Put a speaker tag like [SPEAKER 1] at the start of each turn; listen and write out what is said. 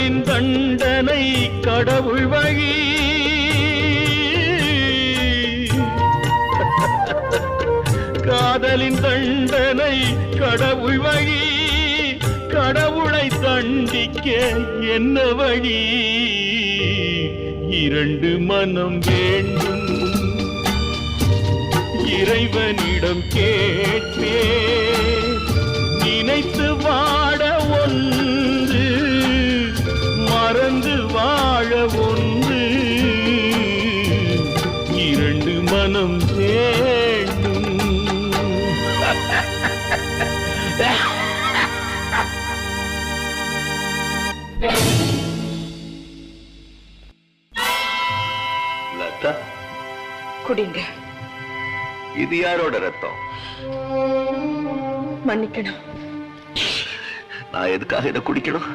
[SPEAKER 1] காதலின் தண்டனை கடவுள் வழி. காதலின் தண்டனை கடவுள் வழி. கடவுளை தண்டிக்க என்ன வழி? இரண்டு மனம் வேண்டும், இறைவனிடம் கேட்பே. நினைத்து வாட ஒன்று, மறந்து வாழ ஒன்று. இரண்டு மனம் வேண்டும். லதா,
[SPEAKER 2] குடிங்க.
[SPEAKER 1] இது யாரோட ரத்தம்?
[SPEAKER 2] மன்னிக்கணும்.
[SPEAKER 1] நான் எதுக்காக இதை குடிக்கணும்?